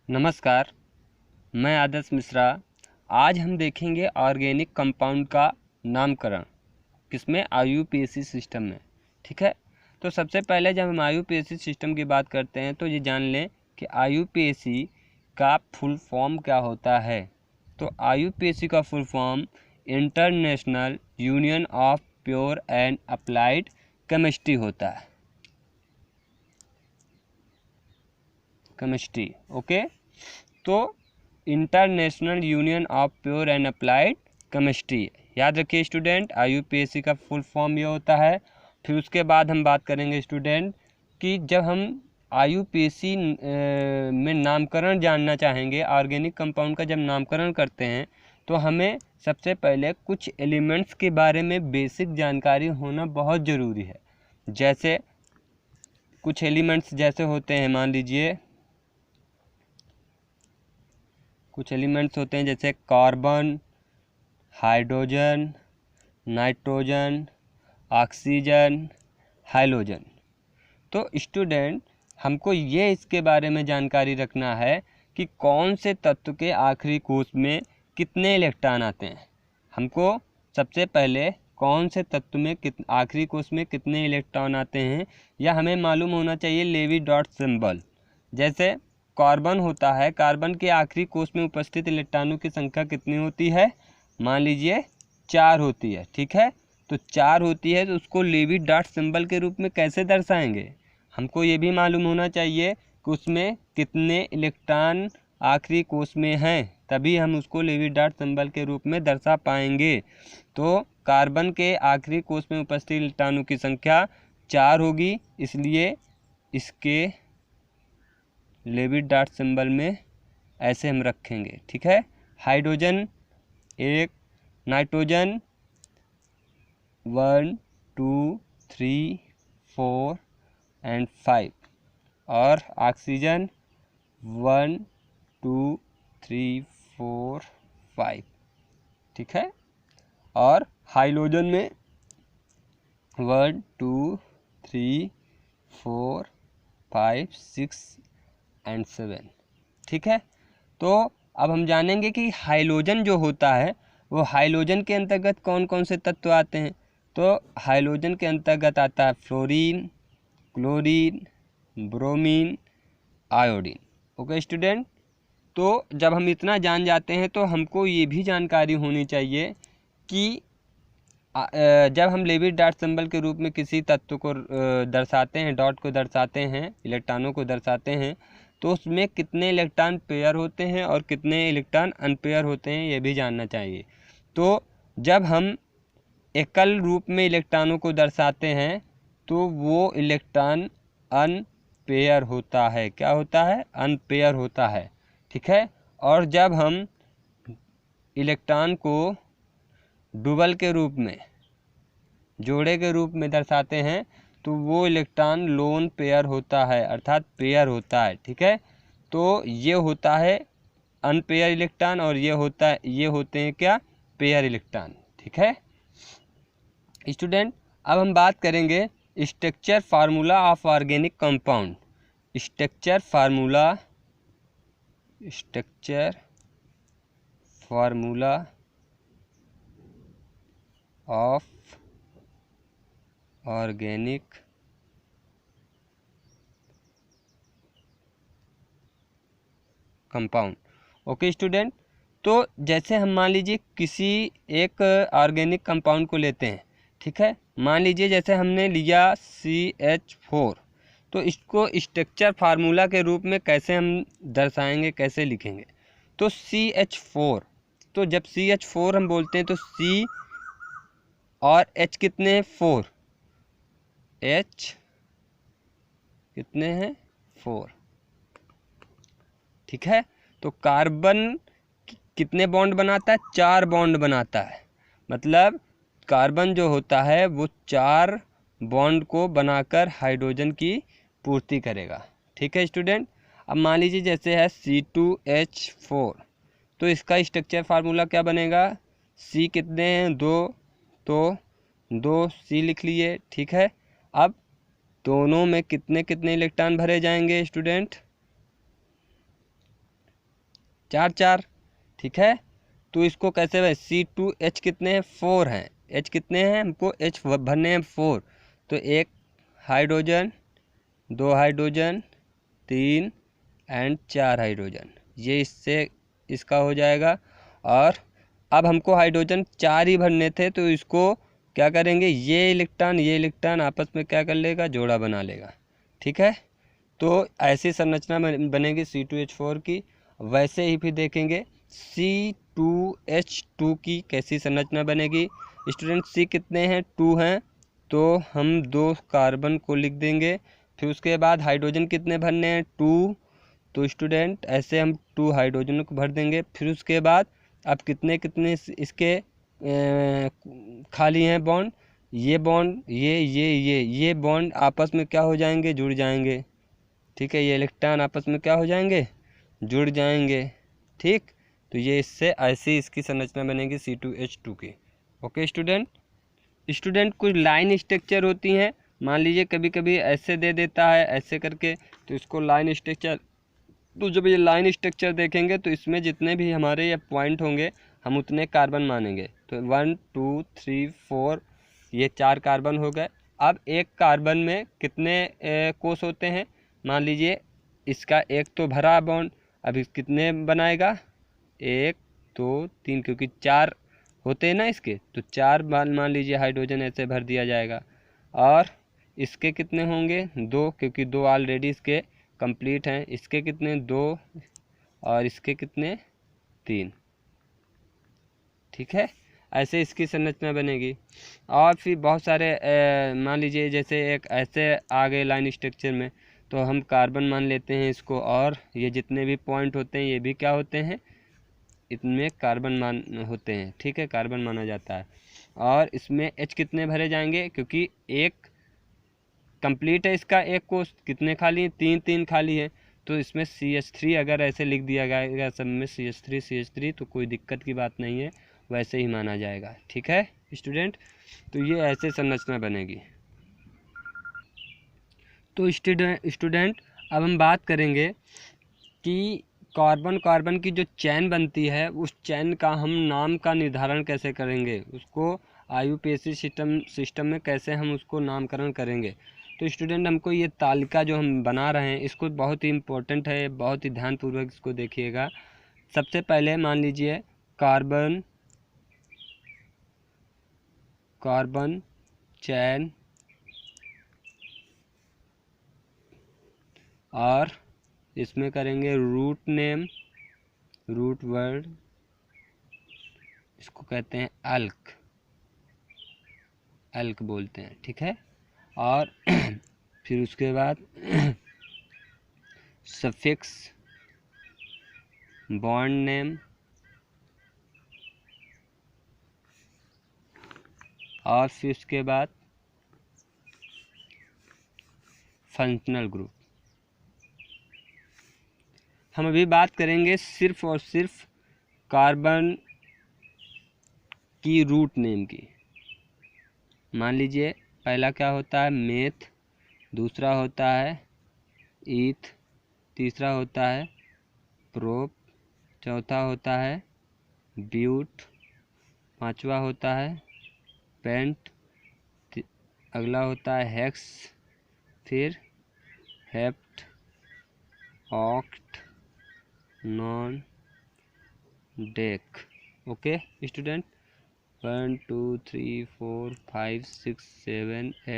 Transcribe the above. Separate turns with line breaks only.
नमस्कार, मैं आदर्श मिश्रा। आज हम देखेंगे ऑर्गेनिक कंपाउंड का नामकरण किसमें, IUPAC सिस्टम में। ठीक है, तो सबसे पहले जब हम IUPAC सिस्टम की बात करते हैं तो ये जान लें कि IUPAC का फुल फॉर्म क्या होता है। तो IUPAC का full form International Union of Pure and Applied Chemistry होता है। Chemistry, okay. तो International Union of Pure and Applied Chemistry, याद रखिए स्टूडेंट, IUPAC का फुल फॉर्म ये होता है। फिर उसके बाद हम बात करेंगे स्टूडेंट कि जब हम IUPAC में नामकरण जानना चाहेंगे, ऑर्गेनिक कंपाउंड का जब नामकरण करते हैं तो हमें सबसे पहले कुछ एलिमेंट्स के बारे में बेसिक जानकारी होना बहुत ज़रूरी है। जैसे कुछ एलिमेंट्स जैसे होते हैं, मान लीजिए कुछ एलिमेंट्स होते हैं जैसे carbon, hydrogen, nitrogen, oxygen, halogen. तो स्टूडेंट हमको ये इसके बारे में जानकारी रखना है कि कौन से तत्व के आखिरी कोश में कितने इलेक्ट्रॉन आते हैं। हमको सबसे पहले कौन से तत्व में आखिरी कोश में कितने इलेक्ट्रॉन आते हैं या हमें मालूम होना चाहिए लेवी डॉट सिंबल। जैसे कार्बन होता है, कार्बन के आखिरी कोश में उपस्थित इलेक्ट्रॉनों की संख्या कितनी होती है, मान लीजिए 4 होती है। ठीक है, तो 4 होती है तो उसको लेवी डॉट सिंबल के रूप में कैसे दर्शाएंगे। हमको ये भी मालूम होना चाहिए कि उसमें कितने इलेक्ट्रॉन आखिरी कोश में हैं, तभी हम उसको लेवी डॉट सिंबल के रूप में दर्शा पाएंगे। तो कार्बन के आखिरी कोश में उपस्थित इलेक्ट्रॉनों की संख्या 4 होगी, इसलिए इसके लेवी डॉट सिंबल में ऐसे हम रखेंगे। ठीक है, हाइड्रोजन 1, नाइट्रोजन 1 2 3 4 एंड 5 और ऑक्सीजन 1 2 3 4 5। ठीक है, और हाइलोजन में 1 2 3 4 5 6 एंड 7। ठीक है, तो अब हम जानेंगे कि हाइलोजन जो होता है वो हाइलोजन के अंतर्गत कौन कौन से तत्व आते हैं। तो हाइलोजन के अंतर्गत आता है fluorine, chlorine, bromine, iodine. Okay student, तो जब हम इतना जान जाते हैं तो हमको ये भी जानकारी होनी चाहिए कि जब हम लेवी डॉट सिंबल के रूप में किसी तत्व को दर्शाते हैं, डॉट को दर्शाते हैं, इलेक्ट्रॉनों को दर्शाते हैं, तो उसमें कितने इलेक्ट्रॉन पेयर होते हैं और कितने इलेक्ट्रॉन अनपेयर होते हैं ये भी जानना चाहिए। तो जब हम एकल रूप में इलेक्ट्रॉनों को दर्शाते हैं तो वो इलेक्ट्रॉन अनपेयर होता है। क्या होता है? अनपेयर होता है। ठीक है, और जब हम इलेक्ट्रॉन को डुबल के रूप में, जोड़े के रूप में दर्शाते हैं तो वो इलेक्ट्रॉन लोन पेयर होता है, अर्थात पेयर होता है। ठीक है, तो ये होता है अनपेयर इलेक्ट्रॉन और ये होते हैं क्या, पेयर इलेक्ट्रॉन। ठीक है स्टूडेंट, अब हम बात करेंगे structure formula of organic compound. Structure formula of organic compound. Okay student, तो जैसे हम मान लीजिए किसी एक ऑर्गेनिक कंपाउंड को लेते हैं। ठीक है, मान लीजिए जैसे हमने लिया CH4, तो इसको स्ट्रक्चर फार्मूला के रूप में कैसे हम दर्शाएंगे, कैसे लिखेंगे। तो CH4, तो जब CH4 हम बोलते हैं तो C और H कितने हैं, 4, H कितने हैं, 4। ठीक है, तो कार्बन कितने बॉन्ड बनाता है, 4 बॉन्ड बनाता है। मतलब कार्बन जो होता है वो 4 बॉन्ड को बनाकर हाइड्रोजन की पूर्ति करेगा। ठीक है स्टूडेंट, अब मान लीजिए जैसे है C2H4, तो इसका स्ट्रक्चर फार्मूला क्या बनेगा, C कितने हैं, 2, तो 2 C लिख लिए। ठीक है, अब दोनों में कितने कितने इलेक्ट्रॉन भरे जाएंगे स्टूडेंट, 4 4, ठीक है। तो इसको कैसे भाई C2H कितने हैं 4 हैं, H कितने हैं हमको H भरने हैं 4, तो 1 हाइड्रोजन 2 हाइड्रोजन 3 एंड 4 हाइड्रोजन, ये इससे इसका हो जाएगा। और अब हमको हाइड्रोजन 4 ही भरने थे, तो इसको क्या करेंगे, ये इलेक्ट्रॉन आपस में क्या कर लेगा, जोड़ा बना लेगा, ठीक है। तो ऐसी संरचना बनेगी C2H4 की। वैसे ही फिर देखेंगे C2H2 की कैसी संरचना बनेगी। स्टूडेंट C कितने हैं 2 हैं, तो हम 2 कार्बन को लिख देंगे। फिर उसके बाद हाइड्रोजन कितने भरने हैं 2, तो स्टूडेंट ऐसे हम 2 हाइड्रोजन को भर देंगे। फिर उसके बाद अब कितने कितने इसके खाली हैं बॉन्ड, ये बॉन्ड ये बॉन्ड आपस में क्या हो जाएंगे, जुड़ जाएंगे, ठीक है। ये इलेक्ट्रॉन आपस में क्या हो जाएंगे, जुड़ जाएंगे, ठीक। तो ये इससे ऐसी इसकी संरचना बनेगी C2H2 की। ओके स्टूडेंट कुछ लाइन स्ट्रक्चर होती हैं, मान लीजिए कभी कभी ऐसे दे देता है ऐसे करके, तो इसको लाइन स्ट्रक्चर, तो जब ये लाइन स्ट्रक्चर देखेंगे तो इसमें जितने भी हमारे ये पॉइंट होंगे हम उतने कार्बन मानेंगे। तो 1 2 3 4 ये 4 कार्बन हो गए। अब एक कार्बन में कितने कोष होते हैं, मान लीजिए इसका एक तो भरा बॉन्ड, अब कितने बनाएगा 1 2 3, क्योंकि 4 होते हैं ना इसके, तो 4 मान लीजिए हाइड्रोजन ऐसे भर दिया जाएगा। और इसके कितने होंगे 2, क्योंकि 2 ऑलरेडी इसके कंप्लीट हैं। इसके कितने 2 और इसके कितने 3, ठीक है। ऐसे इसकी संरचना बनेगी। और फिर बहुत सारे मान लीजिए जैसे एक ऐसे आ गए लाइन स्ट्रक्चर में, तो हम कार्बन मान लेते हैं इसको, और ये जितने भी पॉइंट होते हैं ये भी क्या होते हैं, इनमें कार्बन मान होते हैं, ठीक है, कार्बन माना जाता है। और इसमें H कितने भरे जाएंगे, क्योंकि एक कंप्लीट है इसका एक कोष, कितने खाली हैं 3 3 खाली है, तो इसमें CH3 अगर ऐसे लिख दिया गया सब में CH3 तो कोई दिक्कत की बात नहीं है, वैसे ही माना जाएगा, ठीक है स्टूडेंट। तो ये ऐसे संरचना बनेगी। तो स्टूडेंट अब हम बात करेंगे कि कार्बन की जो चैन बनती है उस चैन का हम नाम का निर्धारण कैसे करेंगे, उसको IUPAC सिस्टम में कैसे हम उसको नामकरण करेंगे। तो स्टूडेंट हमको ये तालिका जो हम बना रहे हैं इसको बहुत ही इम्पोर्टेंट है, बहुत ही ध्यानपूर्वक इसको देखिएगा। सबसे पहले मान लीजिए कार्बन चैन और इसमें करेंगे रूट नेम, रूट वर्ड, इसको कहते हैं अल्क बोलते हैं, ठीक है। और फिर उसके बाद सफिक्स, बॉन्ड नेम और फिर उसके बाद फंक्शनल ग्रुप। हम अभी बात करेंगे सिर्फ और सिर्फ कार्बन की रूट नेम की। मान लीजिए पहला क्या होता है मेथ, दूसरा होता है ईथ, तीसरा होता है प्रोप, चौथा होता है ब्यूट, पांचवा होता है पेंट, अगला होता है हेक्स, फिर hept, oct, non, deck. Okay student, 1 2 3 4 5 6 7 8